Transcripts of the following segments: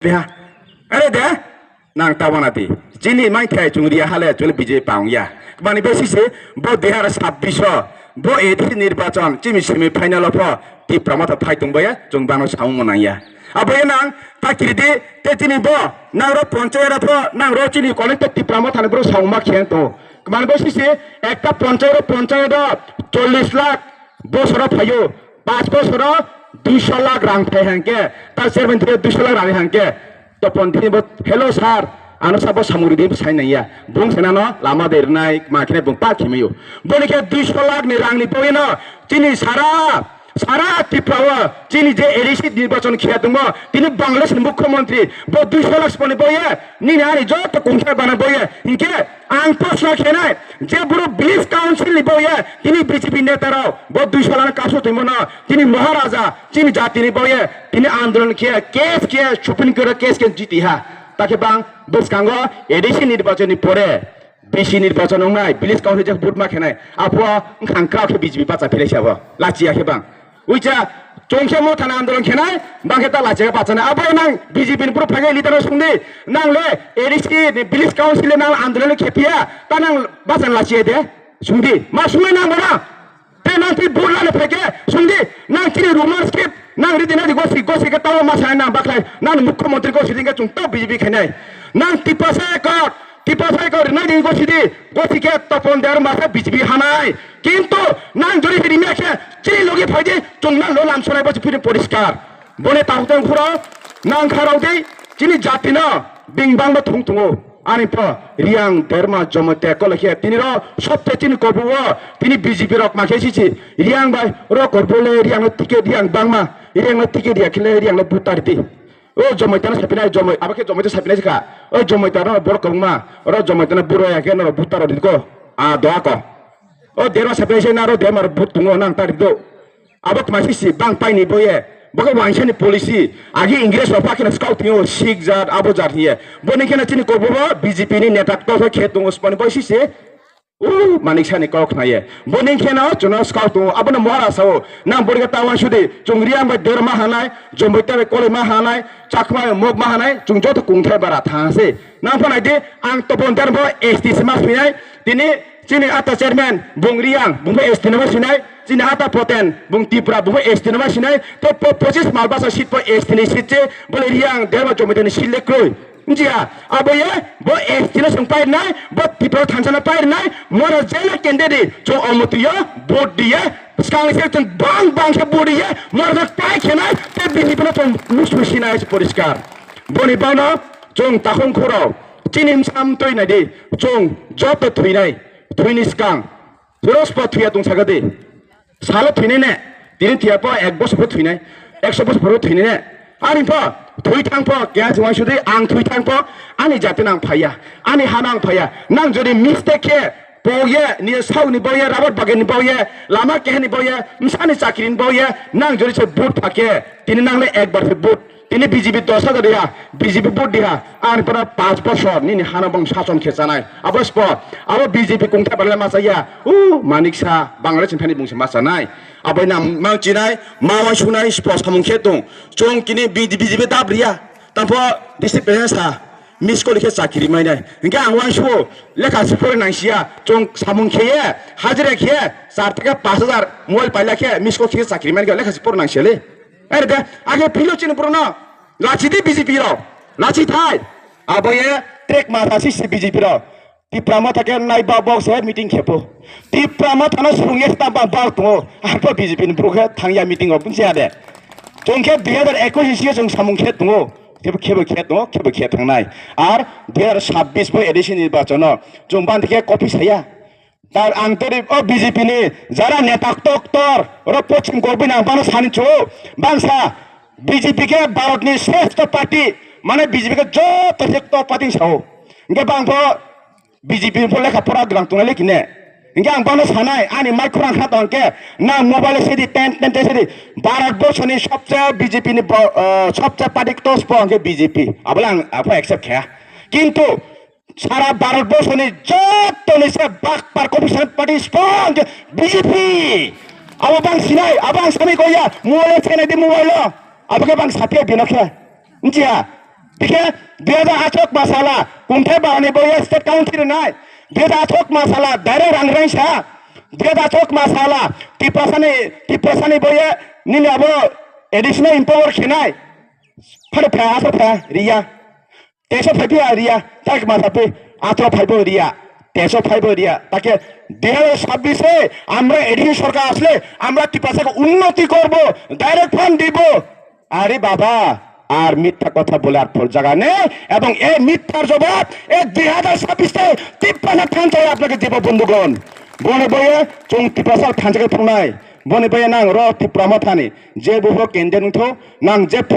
Biha, ada deh, nang tawana ti. Jini mai thai chungriya hale chule BJP paungya. Bani basis e bo 2026 bo edhi nirbachan chimi semi final of ti pramata phai tungbaya chungbano saung monaya. Aboya nang takiridi te chini bo nang ro panchayat apho nang ro chini kolekte ti pramata bro saungma khen to. Bani basis e ekta panchayat 40 lakh bo sora phayo 5 bosora 200 lakh rang thai hangke ta servant 200 lakh rang hangke to ponthini bo hello sir ano sabo samuridi sai naiya bung senano lama dernai makine bung pa khimiyo boni ke 200 lakh ni rang ni poino chini সারা ত্রিপুরা চিনি যে ADC নির্বাচন খেয়া দङ তিনি বাংলাদেশের মুখ্যমন্ত্রী ব 200 লাখ পনে বয়ে নিনে আনি যত কুংখা বানা বয়ে ইনকে আং প্রশ্ন খেনায় যে বুড়ো বিলিফ কাউন্সিল বয়ে তিনি বিজেপি নেতারাও ব 200 লাখ কাছো তিমনা তিনি মহারাজা চিনি জাতিনি বয়ে তিনি আন্দোলন খেয়া কেস কে সুপ্রিম কোর্ট কেস কে জিতি হা তাকে বাং বসকাঙ্গ এডিসি নির্বাচনী পরে বেশি নির্বাচন নাই বিলিফ কাউন্সিল ভোট মা খেনায় আপয়া খাংক্রাকে বিজেপি বাঁচা ফেলেছাবো লাচিয়াকে বাং উইচা চংখে মো থানা আন্দোলন খেনায় বাংকে তা লাচেগা পাচানা আবার নাং বিজেপি পুরো ফাগে লিটার সঙ্গে নাংলে এডিসি বিলিফ কাউন্সিল নাং আন্দোলন খেপিয়া তা নাং বাচান লাচিয়ে দে সঙ্গে মা সঙ্গে নাং বনা তে নাং তুই বুড়লালে ফেকে সঙ্গে নাং চিনি রুমার স্ক্রিপ্ট নাং রিদিনা দি গোসি গোসি কে তাও মাসায় নাং বাকলাই নাং মুখ্যমন্ত্রী গোসি দিকে চুংতো বিজেপি খেনায় নাং টিপাসায় কর না দিন গোসি কে তপন দেয়ার মাসে বিজেপি হানায় কিন্তু নাং জরি ফিরি মেখে চিনি লগি ফাইদে চংনা লো লামসনায় বসে ফিরে পরিষ্কার বনে তাহতেন খুরা নাং খারাও দেই চিনি জাতি না বিং বাংলা থুং থুঙো আনি প রিয়াং ধর্মা জমতে কলখে তিনি র সত্যি চিনি করবো তিনি বিজেপি রক মাখে এসেছি রিয়াং ভাই র করবলে রিয়াং টিকে রিয়াং বাংমা রিয়াং টিকে রিয়া খেলে রিয়াং বুতারিতি ও জমৈতানা সাপিনাই জমৈ আবাকে জমৈতে সাপিনাই কা ও জমৈতানা বড় কংমা র জমৈতানা বুড়ো একে ন বুতার দিকো আ দোয়া ক ও দেরমা সাপিনাই না র দেমার ভূত তুঙ্গো নাং তারিদো আবাক মাসিসি বাং পাইনি বয়ে বকে ওয়াইসানি পলিসি আগে ইংরেজ বাপাকে স্কাউটিং ও শিখ জাত আবো জাত হিয়ে বনিকেনা চিনি করবো বিজেপি নি নেতা তো খেত দङ স্পনি বইসিসে manik sani kok na ye boning khena chuna scout to abana moharaso na borga tawan sudi chungriam ba derma hanai jomboita be kole ma hanai chakma mok ma hanai chungjo to kungthai bara thase na phanai de ang topon darbo st sma finai tini chini ata chairman bungriang bungbe st nama sinai chini ata poten bung tipra bungbe st nama sinai to 25 malbasa sit po st ni sitche bole riang derma jomboita ni sile kroi Njia, abo ye, bo estina sung pair nai, bo people thansana pair nai, mora jela kendedi, jo omotiya, board diye, skang se chen bang se board diye, mora dak pai khenai, te bini puna to musmusina es poriskar. Boni bana, jong takhong khoro, chinim sam toi nai di, jong job thui nai, thui ni skang, joros pa thuya tung sagade, sala thui ne, din thia pa ek bos pa thui nai, 100 bos paro thui ne, arin pa. Thui thangpo kya jwa sudi ang thui thangpo ani jate nang phaya ani hanang phaya nang jodi mistake ke boye ni sau ni boye rabat bagen ni boye lama ke ni boye msani chakrin boye nang jodi se boot phake tini nangle ekbar se boot tini BJP 10,000 দিয়া BJP boot দিয়া ani pora 5 বছর ni hanabang শাসন খেচানাই abos po abo BJP kungtha barla masaya maniksa bangladesh phani bungse masanai abai nam mang chinai mawa sunai sports hamung khetong chong kini BJP dabria tampo district president sa miss ko likhe chakiri mai nai inga angwan shu lekha sipore nangsia chong samung kheye hajira kheye 4 থেকে 5000 mobile paila khe miss ko kheye chakiri mai lekha sipore nangsiale আরে দে আগে fellow চিনি পুরনো লাচি দি BJP র লাচি থাই আবয়ে trek মাথাসি C BJP র টিপ্রামা থাকে নাই বা বক্স হে মিটিং খেপো টিপ্রামা থানা সুঙ্গে তা বা বা তো আরপো বিজেপি নি ব্রুখে থাংয়া মিটিং অপন সিয়া দে জংখে 2021 সিয়ে জং সামুং খে দङ খেবো খে থাংনাই আর 2026 বো এডিশন নির্বাচন জং বান থেকে কপি ছায়া তার আন্তরিক ও বিজেপি নি যারা নেতা তক্তর র পশ্চিম গর্বিনা বানো সানিছো বাংসা বিজেপি কে ভারত নি শ্রেষ্ঠ পার্টি মানে বিজেপি কে যত হেক্ট পার্টি সাও গে বাংবো বিজেপি ফলে খাপরা গ্রাং তুনালে কিনে গে আং বানো সানাই আনি মাইক্রোন খাত অঙ্কে না মোবাইল সেদি টেন সেদি ভারতবর্ষনি সবচেয়ে বিজেপি নি সবচেয়ে পার্টি তো স্পঙ্গে বিজেপি আবলা আং আপা অ্যাকসেপ্ট খায়া কিন্তু সারা ভারতবর্ষনি যত নিছে বাকপার commission party strong BJP abang sinai abang sami koya muale chene di mualo abake bang satia binokhe ntia बिखे बेजा आचक मसाला कुंठे बाने बोये स्टेट काउंटी नाय बेजा आचक मसाला डायरेक्ट रंग सा बेजा आचक मसाला टिपसाने बोये निने अब एडिशनल इम्पोवर खिनाय फरे फा रिया तेसो फाइबो रिया ताक माथापे आत्रो फाइबो रिया तेसो फाइबो रिया ताके 2026 আমরা এডিশন সরকার আসলে আমরা টিপাসাকে উন্নতি করব ডাইরেক্ট ফান্ড দিব আরে বাবা আর মিথ্যা কথা বলে আর ফল জায়গা নেই এবং এই মিথ্যার জবাব এই 2026 টিপাসা থানতে আপনাকে দেব বন্ধুগণ বনে বয়ে চং টিপাসা থানতে ফুনাই বনে বয়ে নাং র টিপ্রামা থানি যে বহু কেন্দ্র নুথো নাং Jeff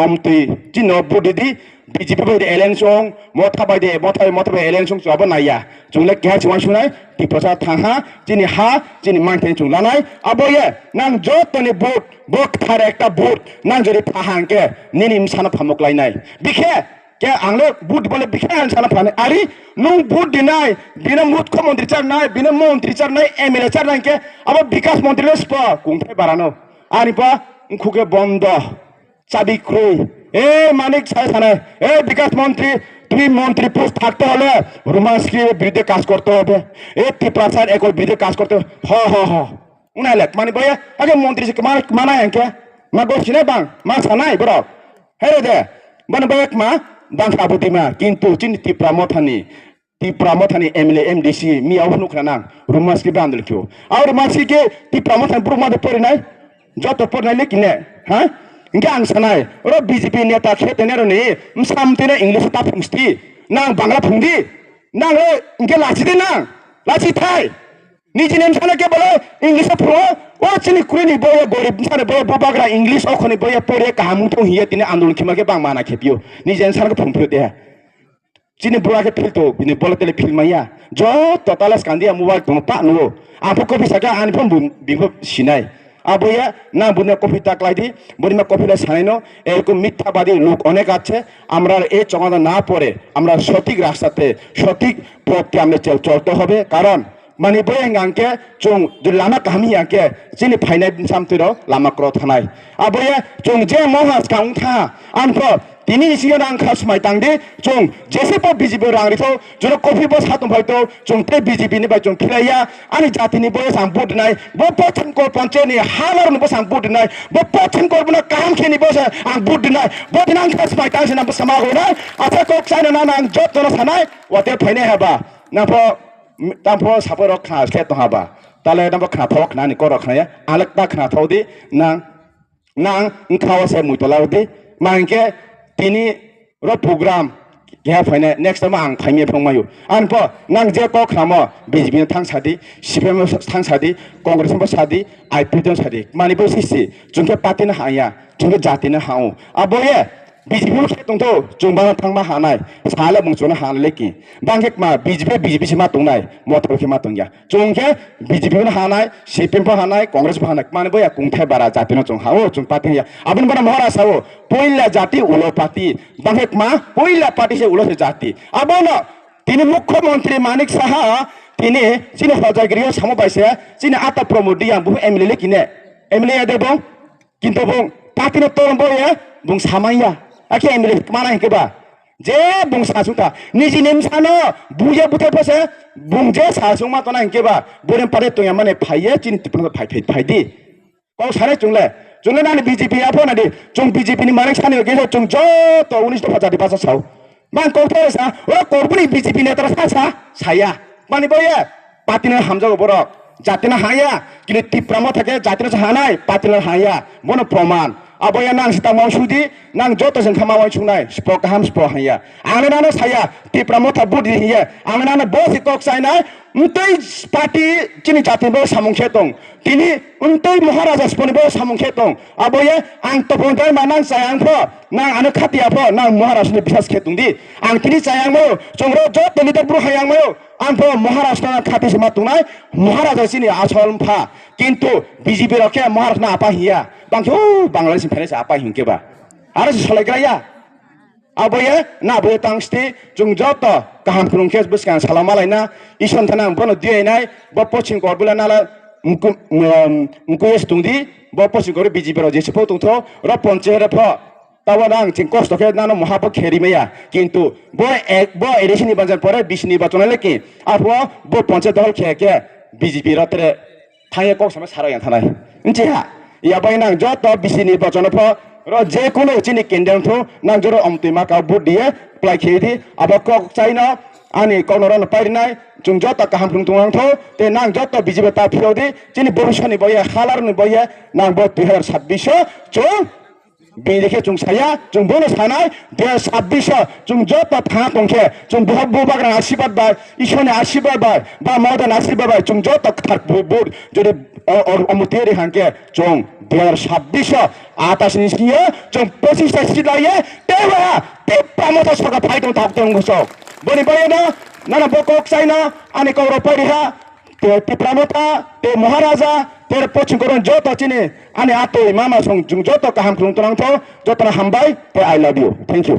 অমতি জিনো বুদিদি BJP by the alien song, Mota by the Mota by alien song, Sabanaya, Jula catch one shunai, Tiposa Tanga, Jenny Ha, Jenny Mountain to Lanai, Aboye, Nang Jot on a boat character boat, Nanjari Pahanke, Ninim Sana Pamoklainai. Be care, get Anglo, boot bullet, be care and Sanapan, Ari, no boot deny, Bina Moot common Richard Night, Bina Mont Richard Night, Emily Charanke, about because Monteles Spa, Kumpe Barano, Aripa, Kuke Bondo, Sabi Croy. মানিক সাহেব বিকাশ মন্ত্রী তুমি মন্ত্রী post থাকতে হলে রোমান্সকে বিরুদ্ধে কাজ করতে হবে টিপ্রাসার একর বিরুদ্ধে কাজ করতে হ উনাইলে মানে বইয়া আগে মন্ত্রী মানায় একে মা বলছি না বাং মা সানাই বড় হেরে দে মানে বইয়া মা বাং সাবুতি মা কিন্তু চিনি টিপ্রামথানি MLA MDC Miao নুখরানাং রোমান্সকে বান্দল Q R রোমান্সকে টিপ্রামথানি ব্রহ্মাদে পড়ে নাই যত পড়ে নাই কিনে হ্যাঁ Inge ang sanay, oro BJP neta khete nero ni, samtine English ta phungsti, nang Bangla phungdi, nang inge lachi de nang, lachi thai, ni jinem sana ke bole English phungo, o chini kureni boye gorib sana boye bobagra English okhoni boye pore kaham thong hiye tine andolon khima ke bang mana khepio, ni jen sana ke phungpio de. Chini bura ke phil to, bini bole tele phil maya, jo totalas kandia mobile to pa no, apo ko bisaka anpom bimbo sinai. আবইয়া না বুনে coffee তাকলাইদি বুনিমা কফিলা সানাইনো এরকম মিথ্যাবাদী লোক অনেক আছে আমরা এই চঙাদা না পড়ে আমরা সঠিক রাস্তাতে সঠিক পথে আমরা চলতে হবে কারণ মানে বই আঙ্কে চং লামা কামি আঙ্কে যিনি ফাইনাই সামতির লামা ক্র থানায় আবইয়া চং যে মহাস কাউথা আনফ তিনি সিও রাং খাসমাই তাংদে চং যেসেপো বিজেপি রাংরিথো জনো কফি বস হাতম হয়তো চং তে বিজেপি নি বাই চং ফিলাইয়া আনি জাতিনি বয় সাং বুদনাই বো পছন কর পঞ্চনি হালার নি বসাং বুদনাই বো পছন কর বনা কাম খেনি বস আং বুদনাই বো দিনাং খাসমাই তাংসে নাম সামা গনাই আছা কক সাইনা না নাং জত জনা সানাই ওতে ফাইনে হাবা নাফ তামফ সাপর খা খেত হাবা তালে নাম খা ফক নানি কর খনায়া আলেক তা খনা থৌদি নাং খাওয়াসে মুইতলাউদি মাংকে তিনি র প্রোগ্রাম কে ফাইনে নেক্সট টাইম আং ফাইমে ফংমায়ু আনপ নাং যে ক খামো বিজেপি থাং সাদি সিপিএম থাং সাদি কংগ্রেস সাদি আইপি সাদি মানি বো সিসি जोंके पार्टीनो हाया जोंके जातिनो हाउ आबोये বিজেপি খেতংতো जोंबा थांबा हानाय साले बुंसोनो हानलेकि बांगेक मा বিজেপি सिमा तंनाय मटर के मा तंया जोंके বিজেপি हानाय सिपिएम हानाय कांग्रेस हानाय माने बया कुंथाय बारा जातिनो जों हाओ जों पार्टी या आबन बना महाराष्ट्र पहिला जाति उलो पार्टी बांगेक मा पहिला पार्टी से उलो जाति आबनो তিনি মুখ্যমন্ত্রী মানিক সাহা তিনি চিনি হজাগিরিও সামবাইছে চিনি আতা প্রমোদিয়া বহু এমএলএ কিনে এমএলএ দেবং কিন্তু বং পাতিনো তরম বয়ে বং সামাইয়া আকে এমএলএ মানা হেকেবা যে বং সাসুতা নিজি নেমসানো বুয়ে বুতে ফসে বং যে সাসুমা তনা হেকেবা বরেম পারে তোয়া মানে ফাইয়ে চিনি তিপনো ফাইদি কও সারে চুংলে চুংলে নানি বিজেপি আপনাদি চুং বিজেপি নি মানিক সানি গেলে চুং যত 19 দফা জাতি পাসা সাও মান কৌথা ও করবনি বিজেপি নেতারা সাছা সায়া মানে বয়ে পাতিনো হামজাগো বড় জাতিনো হায়া কিন্তু টিপ্রামো থাকে জাতিনো হানাই পাতিনো হায়া বনো প্রমাণ আবয়া নাং সিতা মাউসুদি নাং যত जों খামাওয়াই সুনাই স্পক হাম স্পক হায়া আনে নানো সায়া টিপ্রামো থা বুদি হিয়া আনে নানো বসি কক সাইনাই উন্তৈ পার্টি চিনি জাতিবো সামংখে দং তিনি উন্তৈ মহারাজা স্পনিবো সামংখে দং আবয়া আং তপন্তাই মানাং সায়াংফ নাং আনো খাতিয়াফ নাং মহারাজনি বিশ্বাস খেতুংদি আং তিনি সায়াংমো जोंरो যত লিটার ব্রু হায়াংমো আংফ মহারাষ্ট্র খাতি সিমা তুংনাই মহারাজা চিনি আসলফা কিন্তু বিজেপি রকে মহারাষ্ট্র আপা হিয়া বাংখো বাংলাদেশ ফেনেছে আপা হিংকেবা আরে সলাইগ্রায়া আবয়ে না বয়ে তাংস্তি जों যত কাহাম খুলুংকে বসকান সালামালাইনা ইসন থানা বনো দিয়াইনাই ব পছিং করবুলা নালা মুকুয়েস তুংদি ব পছিং করে বিজেপি র যেসে ফতুংথ র পঞ্চায়েত ফ তাও না চিন কষ্ট খেয়ে না মহাপ খেরি মেয়া কিন্তু বো এডিসি নির্বাচন পরে বিসি নির্বাচন লেকি আবহাওয়া বো পঞ্চায়েত দল খেয়ে কে বিজেপি রাত্রে থাঙে কক সময় সারাই থানায় মিনচিহা ইয়াবাই নাং যত বিসি নির্বাচন যে কোনো চিনি কেন্দ্র নাং জোর অমতিমা কাউ ভোট দিয়ে প্লাই খেয়ে দি আবার কক চাই না ani konoran parinai chung jota kaham phung tung tho te nang jota bijibe ta phiodi chini bhobishoni boye halar ni boye nang bo 2026 chung be dekhe chung saya chung bono sanai 2026 chung jota tha tongkhe chung bohab bobagra ashibad bai ishone ashibad bai ba modan ashibad bai chung jota khar bor jodi omuteri hanke chung 2026 আটাশ নিয়ে chung 25 ta sidaiye tewa te pamota soka phaitong tak tong gusok boni bayo na bokok sai na ani kauro pariha te pramota te maharaja te pochin koron joto chini ani ate mama song jung joto kaham krung tong tho joto hambai te I love you thank you